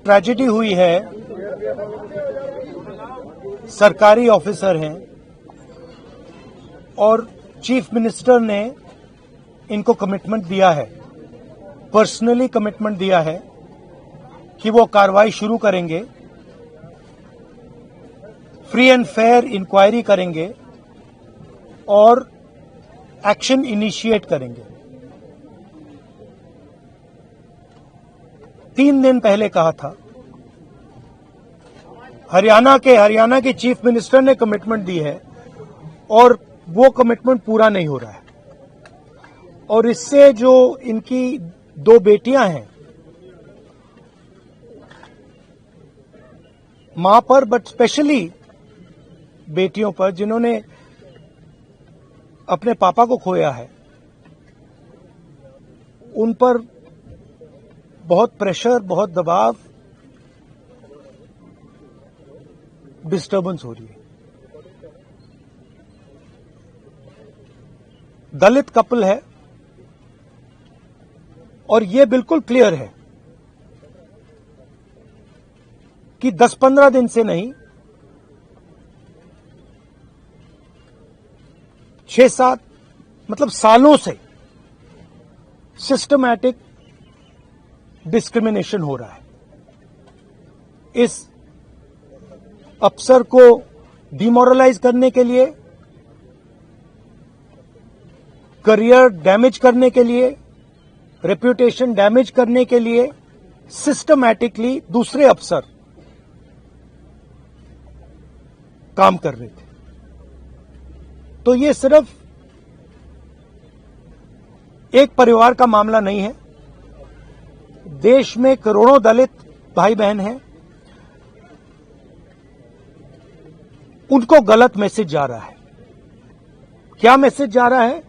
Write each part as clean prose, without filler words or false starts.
Tragedy हुई है, सरकारी ऑफिसर हैं और चीफ मिनिस्टर ने इनको कमिटमेंट दिया है, पर्सनली कमिटमेंट दिया है कि वो कार्रवाई शुरू करेंगे, फ्री एंड फेयर इंक्वायरी करेंगे और एक्शन इनिशिएट करेंगे। 3 दिन पहले कहा था, हरियाणा के चीफ मिनिस्टर ने कमिटमेंट दी है और वो कमिटमेंट पूरा नहीं हो रहा है। और इससे जो इनकी 2 बेटियां हैं, मां पर बट स्पेशली बेटियों पर जिन्होंने अपने पापा को खोया है, उन पर बहुत प्रेशर, बहुत दबाव, डिस्टर्बेंस हो रही है। दलित कपल है और ये बिल्कुल क्लियर है कि 10-15 दिन से नहीं, 6-7 मतलब सालों से सिस्टमैटिक डिस्क्रिमिनेशन हो रहा है। इस अफसर को डिमोरलाइज करने के लिए, करियर डैमेज करने के लिए, रेप्यूटेशन डैमेज करने के लिए सिस्टमैटिकली दूसरे अफसर काम कर रहे थे। तो ये सिर्फ एक परिवार का मामला नहीं है, देश में करोड़ों दलित भाई बहन हैं, उनको गलत मैसेज जा रहा है। क्या मैसेज जा रहा है?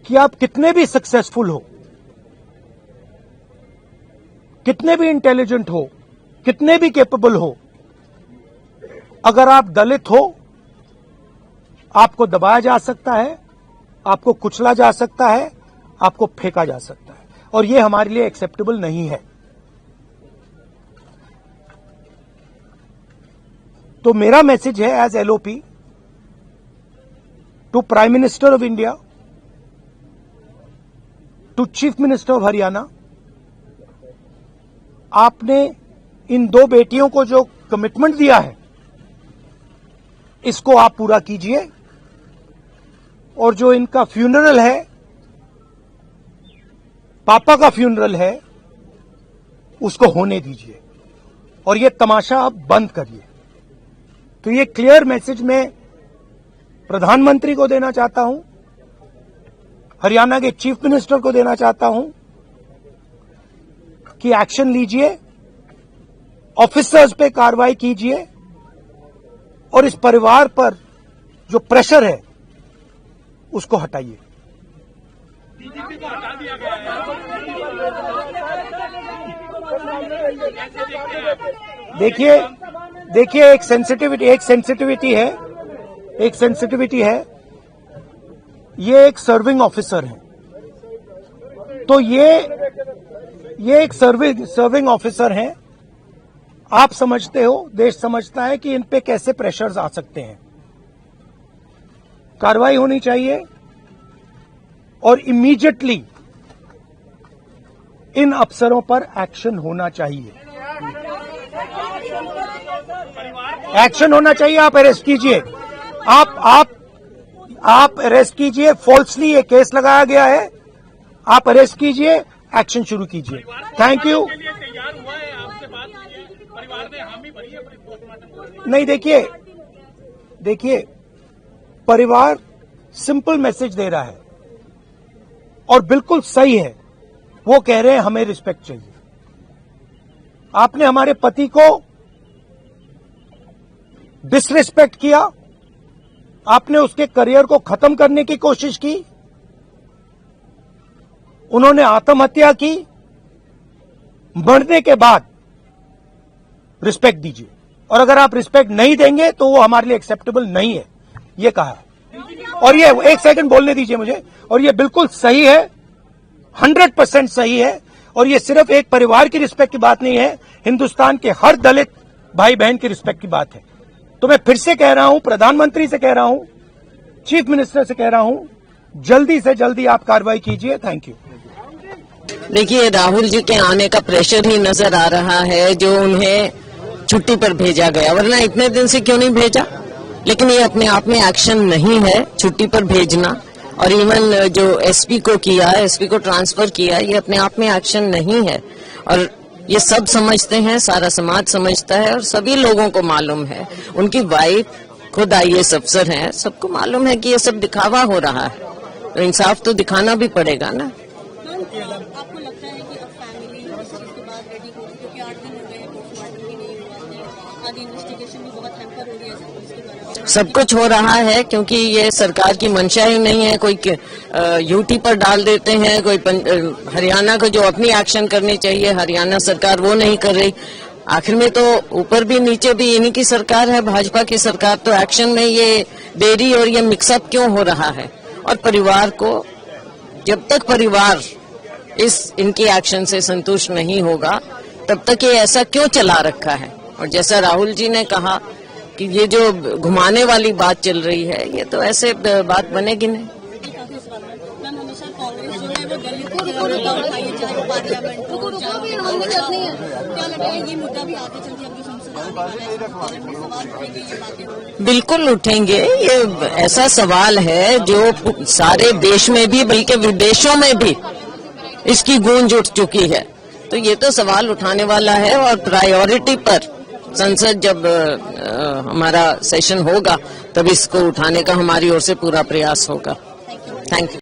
कि आप कितने भी सक्सेसफुल हो, कितने भी इंटेलिजेंट हो, कितने भी कैपेबल हो, अगर आप दलित हो, आपको दबाया जा सकता है, आपको कुचला जा सकता है, आपको फेंका जा सकता है, और यह हमारे लिए एक्सेप्टेबल नहीं है। तो मेरा मैसेज है as LOP to prime minister of India, to chief minister of Haryana, आपने इन 2 बेटियों को जो कमिटमेंट दिया है, इसको आप पूरा कीजिए, और जो इनका फ्यूनरल है, पापा का फ्यूनरल है, उसको होने दीजिए और ये तमाशा आप बंद करिए। तो ये क्लियर मैसेज मैं प्रधानमंत्री को देना चाहता हूं, हरियाणा के चीफ मिनिस्टर को देना चाहता हूं कि एक्शन लीजिए, ऑफिसर्स पे कार्रवाई कीजिए और इस परिवार पर जो प्रेशर है उसको हटाइए। डीजीपी को हटा दिया गया है। देखिए एक सेंसिटिविटी है, ये एक सर्विंग ऑफिसर है, तो ये एक सर्विंग ऑफिसर है। आप समझते हो, देश समझता है कि इन पे कैसे प्रेशर्स आ सकते हैं। कार्रवाई होनी चाहिए और इमीडिएटली इन अफसरों पर एक्शन होना चाहिए। एक्शन होना चाहिए। आप अरेस्ट कीजिए, आप अरेस्ट कीजिए। फॉल्सली ये केस लगाया गया है, आप अरेस्ट कीजिए, एक्शन शुरू कीजिए। Thank you. नहीं, देखिए परिवार सिंपल मैसेज दे रहा है और बिल्कुल सही है। वो कह रहे हैं हमें रिस्पेक्ट चाहिए। आपने हमारे पति को डिसरिस्पेक्ट किया, आपने उसके करियर को खत्म करने की कोशिश की, उन्होंने आत्महत्या की। मरने के बाद रिस्पेक्ट दीजिए, और अगर आप रिस्पेक्ट नहीं देंगे तो वो हमारे लिए एक्सेप्टेबल नहीं है, ये कहा है। और ये एक सेकंड बोलने दीजिए मुझे। और ये बिल्कुल सही है 100% सही है। और ये सिर्फ एक परिवार की रिस्पेक्ट की बात नहीं है, हिंदुस्तान के हर दलित भाई बहन की रिस्पेक्ट की बात है। तो मैं फिर से कह रहा हूं, प्रधानमंत्री से कह रहा हूं, चीफ मिनिस्टर से कह रहा हूं, जल्दी से जल्दी आप कार्रवाई कीजिए। Thank you. देखिए, राहुल जी के आने का प्रेशर ही नजर आ रहा है जो उन्हें छुट्टी पर भेजा गया, वरना इतने दिन से क्यों नहीं भेजा। लेकिन ये अपने आप में एक्शन नहीं है छुट्टी पर भेजना, और इवन जो एसपी को किया, एसपी को ट्रांसफर किया, ये अपने आप में एक्शन नहीं है। और ये सब समझते हैं, सारा समाज समझता है और सभी लोगों को मालूम है। उनकी वाइफ खुद IAS अफसर हैं, सबको मालूम है कि ये सब दिखावा हो रहा है, तो इंसाफ तो दिखाना भी पड़ेगा ना। आपको लगता है कि अब फैमिली इस चीज के बाद रेडी होगी, क्योंकि 8 दिन हो गए पोस्टमार्टम भी नहीं हुआ, आगे इन्वेस्टिगेशन भी बहुत हैम्पर हो गया है पुलिस के द्वारा। सब कुछ हो रहा है क्योंकि ये सरकार की मंशा ही नहीं है। कोई यूटी पर डाल देते हैं, कोई हरियाणा को जो अपनी एक्शन करनी चाहिए, हरियाणा सरकार वो नहीं कर रही। आखिर में तो ऊपर भी नीचे भी इन्हीं की सरकार है, भाजपा की सरकार। तो एक्शन में ये देरी और ये मिक्सअप क्यों हो रहा है। और परिवार को, जब तक परिवार इनकी एक्शन से संतुष्ट नहीं होगा, तब तक ये ऐसा क्यों चला रखा है। और जैसा राहुल जी ने कहा कि ये जो घुमाने वाली बात चल रही है, ये तो ऐसे बात बनेगी नहीं। काफी सवाल है मैम, हमेशा कांग्रेस जो है वो दलितों के मुद्दा उठाई है, चाहे वो पार्लियामेंट हो, क्या लगता है ये मुद्दा भी आगे चल के अपनी संसद में सवाल उठेंगे, ये बातें बिल्कुल उठेंगे। ये ऐसा सवाल है जो सारे देश में भी बल्कि विदेशों में भी इसकी गूंज उठ चुकी है। तो ये तो सवाल उठाने वाला है और प्रायोरिटी पर संसद जब हमारा सेशन होगा तब इसको उठाने का हमारी ओर से पूरा प्रयास होगा। Thank you.